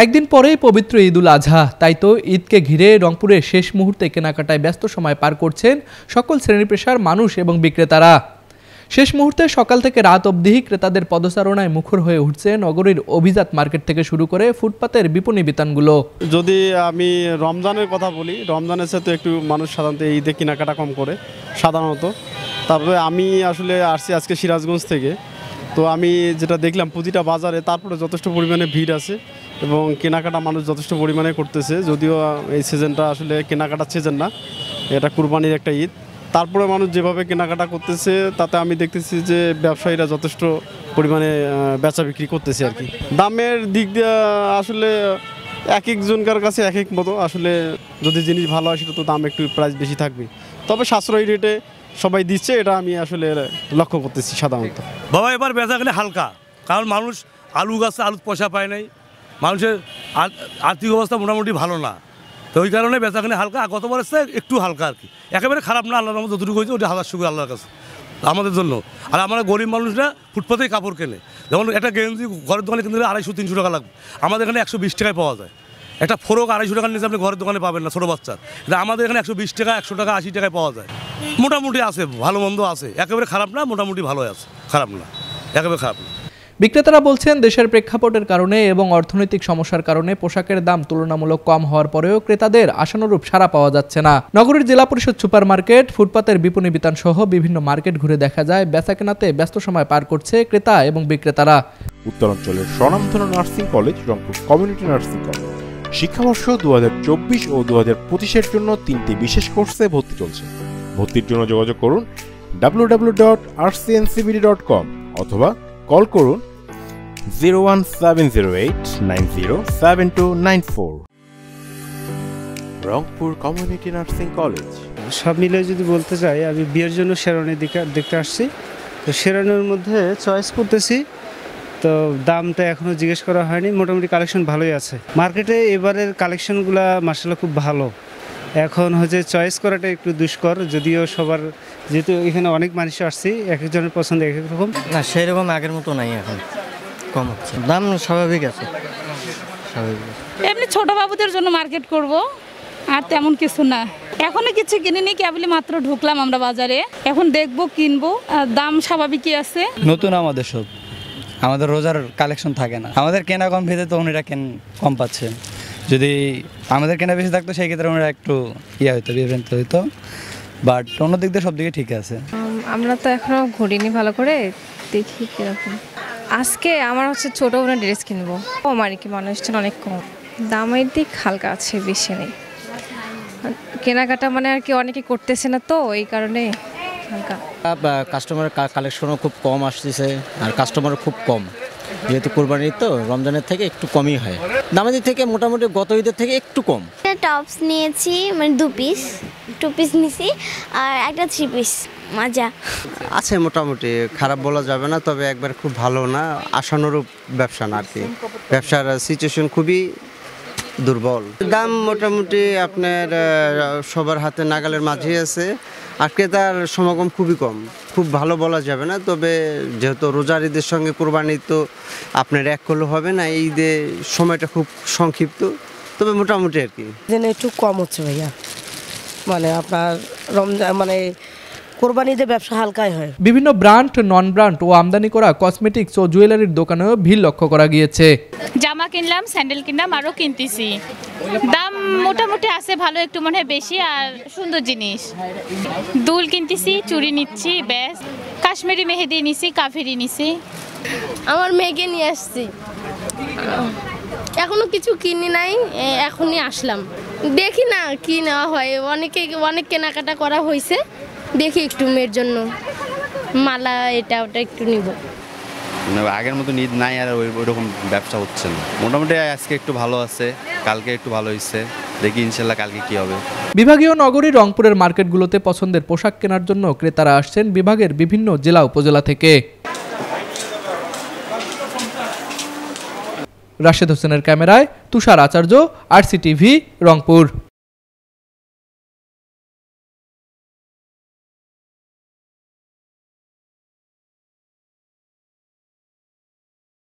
একদিন পরেই পবিত্র ঈদুল আজহা, তাই তো ঈদকে ঘিরে রংপুরে শেষ মুহূর্তে কেনাকাটায় ব্যস্ত সময় পার করছেন সকল শ্রেণী পেশার মানুষ এবং বিক্রেতারা। শেষ মুহূর্তে সকাল থেকে রাত অবধি ক্রেতাদের পদচারণায় মুখর হয়ে উঠছে নগরীর অভিজাত মার্কেট থেকে শুরু করে ফুটপাতের বিপণী বিতানগুলো। যদি আমি রমজানের কথা বলি, রমজানের সাথে একটু মানুষ সাধারণত ঈদে কেনাকাটা কম করে সাধারণত। তারপরে আমি আসলে আসছি আজকে সিরাজগঞ্জ থেকে, তো আমি যেটা দেখলাম প্রতিটা বাজারে তারপরে যথেষ্ট পরিমাণে ভিড় আছে এবং কেনাকাটা মানুষ যথেষ্ট পরিমাণে করতেছে। যদিও এই সিজনটা আসলে কেনাকাটার সিজন না, এটা কুরবানির একটা ঈদ। তারপরে মানুষ যেভাবে কেনাকাটা করতেছে তাতে আমি দেখতেছি যে ব্যবসায়ীরা যথেষ্ট পরিমাণে বেচা বিক্রি করতেছে আর কি। দামের দিক দিয়ে আসলে এক একজনকার কাছে এক এক মতো, আসলে যদি জিনিস ভালো হয় সেটা তো দাম একটু প্রাইস বেশি থাকবে, তবে সাশ্রয়ী রেটে সবাই দিচ্ছে, এটা আমি আসলে লক্ষ্য করতেছি সাধারণত। বাবা এবার বেচা কিনে হালকা, কারণ মানুষ আলু গাছে আলু পয়সা পায় নাই, মানুষের আর্থিক অবস্থা মোটামুটি ভালো না, তো ওই কারণে বেচা কিনে হালকা। গতবার এসে একটু হালকা আর কি, একেবারে খারাপ না, আল্লাহর মতো যতটুকু হয়েছে ওটা হাজার শুকুর আল্লাহর কাছে আমাদের জন্য। আর আমরা গরিব মানুষরা ফুটপাতেই কাপড় কেনে, যেমন একটা গেঞ্জি ঘরের দোকানে কিনতে 250-300 টাকা লাগবে, আমাদের এখানে 120 টাকায় পাওয়া যায়। একটা ফোরক 250 টাকার নিচে আপনি ঘরের দোকানে পাবেন না ছোটো বাচ্চার, কিন্তু আমাদের এখানে 120 টাকা, 100 টাকা, 80 টাকায় পাওয়া যায়। মোটামুটি আছে, ভালো মন্দ আছে, একেবারে খারাপ না, মোটামুটি ভালো আছে, খারাপ না, একেবারে খারাপ না। বিক্রেতারা বলছেন দেশের প্রেক্ষাপটের কারণে এবং অর্থনৈতিক সমস্যার কারণে পোশাকের দাম তুলনামূলক কম হওয়ার পরেও ক্রেতাদের আশানুরূপ সাড়া পাওয়া যাচ্ছে না। নগরীর জেলা পরিষদ সুপার মার্কেট, ফুটপাতের বিপণী বিতান সহ বিভিন্ন মার্কেট ঘুরে দেখা যায় বেচাকেনাতে ব্যস্ত সময় পার করছে ক্রেতা এবং বিক্রেতারা। উত্তরাঞ্চলের স্বনামধন্য nursing college Rangpur community nursing college শিক্ষাবর্ষ 2024 ও 2025-এর জন্য 3টি বিশেষ কোর্সে ভর্তি চলছে। ভর্তির জন্য যোগাযোগ করুন www.rcncbd.com অথবা কল করুন 01708907294। Rangpur community nursing college. সব মিলে যদি বলতে চাই, আমি বিয়ের জন্য শেরওয়ানি দেখতে আসছি, তো শেরওয়ানির মধ্যে চয়েস করতেছি, তো দামটা এখনও জিজ্ঞেস করা হয়নি। মোটামুটি কালেকশন ভালোই আছে মার্কেটে, এবারের কালেকশনগুলো মাশাআল্লাহ খুব ভালো। এখন হচ্ছে চয়েস করাটা একটু দুষ্কর, যদিও সবার, যেহেতু এখানে অনেক মানুষ আসছি, এক একজনের পছন্দ এক এক রকম না, সেরকম আগের মতো নাই, এখন কম হচ্ছে, দাম স্বাভাবিক আছে। এমনি ছোট বাবুদের জন্য মার্কেট করব, আর তেমন কিছু না। এখনো কিছু কিনিনি, কেবলই মাত্র ঢুকলাম আমরা বাজারে, এখন দেখবো কিনবো, দাম স্বাভাবিকই আছে। নতুন আমাদের সব, আমাদের রোজার কালেকশন থাকে না, আমাদের কেনা কম ভেদে তো ওনারা কম পাচ্ছে। যদি আমাদের কেনা বেশি থাকতো সেই ক্ষেত্রে ওনারা একটু হইতো, বিভ্রান্ত হইতো, বাট অন্য দিক দিয়ে সব দিকে ঠিক আছে। আমরা তো এখনো ঘুরিনি ভালো করে, দেখি কিরকম। আজকে আমার হচ্ছে ছোট বোনের ড্রেস কিনবো, কম আর কি, মানুষজন অনেক কম, দামের দিক হালকা আছে, বেশি নেই। কেনাকাটা মানে আর কি অনেকে করতেছে না, তো এই কারণে হালকা। কাস্টমার কালেকশনও খুব কম আসতেছে, আর কাস্টমারও খুব কম, যেহেতু কোরবানি তো রমজানের থেকে একটু কমই হয়। দামের দিক থেকে মোটামুটি গত ঈদের থেকে একটু কম। টপস নিয়েছি, মানে 2 পিস নিয়েছি, আর একটা 3 পিস। মজা আছে মোটামুটি, খারাপ বলা যাবে না, তবে একবার খুব ভালো না, আশানুরূপ ব্যবসা না আর কি। ব্যবসার সিচুয়েশন খুবই দুর্বল। দাম মোটামুটি আপনার সবার হাতে নাগালের মাঝেই আছে, আর ক্রেতার সমাগম খুবই কম। খুব ভালো বলা যাবে না, তবে যেহেতু রোজার ঈদের সঙ্গে কোরবানি তো আপনার এক করলে হবে না, এই ঈদে সময়টা খুব সংক্ষিপ্ত, তবে মোটামুটি আর কি একটু কম হচ্ছে ভাইয়া, মানে আপনার রমজান মানে কোরবানিতে ব্যবসা হালকাই হয়। বিভিন্ন ব্র্যান্ড, নন ব্র্যান্ড ও আমদানি করা কসমেটিক্স ও জুয়েলারির দোকানেও ভিড় লক্ষ্য করা গিয়েছে। জামা কিনলাম, স্যান্ডেল কিনলাম, আরও কিনতেছি। দাম মোটামুটি আছে ভালো, একটু মনে হয় বেশি, আর সুন্দর জিনিস। দুল কিনতেছি, চুড়ি নিচ্ছি, ব্যাস। কাশ্মীরি মেহেদি নিছি, কাফেরি নিছি। আমার মেয়েকে নিয়ে আসছি, এখনো কিছু কিনি নাই, এখনই আসলাম। দেখি না কি নেওয়া হয়, অনেক কেনাকাটা করা হয়েছে, দেখি একটু মেয়ের জন্য মালা এটা ওটা একটু নিব। আগের মতো ঈদ নাই, আর ওইরকম ব্যবসা হচ্ছে না। মোটামুটি আজকে একটু ভালো আছে, কালকে একটু ভালো হয়েছে, দেখি ইনশাল্লাহ কালকে কি হবে। বিভাগীয় নগরী রংপুরের মার্কেটগুলোতে পছন্দের পোশাক কেনার জন্য ক্রেতারা আসছেন বিভাগের বিভিন্ন জেলা উপজেলা থেকে। রাশেদ হোসেনের ক্যামেরায় তুষার আচার্য, RCTV, রংপুর।